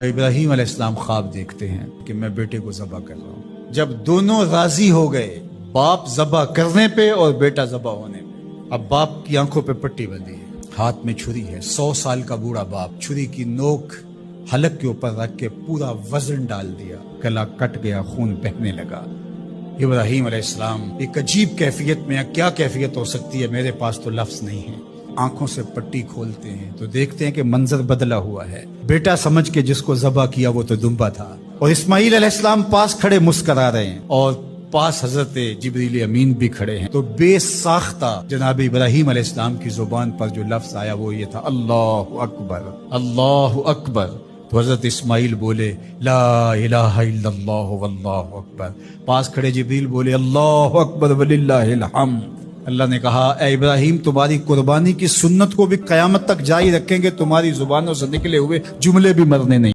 ابراہیم علیہ السلام خواب دیکھتے ہیں کہ میں بیٹے کو ذبح کر رہا ہوں۔ جب دونوں راضی ہو گئے، باپ ذبح کرنے پہ اور بیٹا ذبح ہونے پہ، اب باپ کی آنکھوں پہ پٹی بندھی ہے، ہاتھ میں چھری ہے، 100 سال کا بوڑھا باپ، چھری کی نوک حلق کے اوپر رکھ کے پورا وزن ڈال دیا، گلا کٹ گیا، خون بہنے لگا۔ ابراہیم علیہ السلام ایک عجیب کیفیت میں، کیا کیفیت ہو سکتی ہے میرے پاس تو لفظ نہیں ہے، آنکھوں سے پٹی کھولتے ہیں تو دیکھتے ہیں کہ منظر بدلا ہوا ہے۔ بیٹا سمجھ کے جس کو ذبح کیا وہ تو دمبا تھا، اور اسماعیل علیہ السلام پاس کھڑے مسکرا رہے ہیں، اور پاس حضرت جبریل امین بھی کھڑے ہیں۔ تو بے ساختہ جناب ابراہیم علیہ السلام کی زبان پر جو لفظ آیا وہ یہ تھا، اللہ اکبر، اللہ اکبر۔ تو حضرت اسماعیل بولے لا الہ الا اللہ واللہ اکبر، پاس کھڑے جبریل بولے اللہ اکبر وللہ الحمد۔ اللہ نے کہا اے ابراہیم، تمہاری قربانی کی سنت کو بھی قیامت تک جاری رکھیں گے، تمہاری زبانوں سے نکلے ہوئے جملے بھی مرنے نہیں۔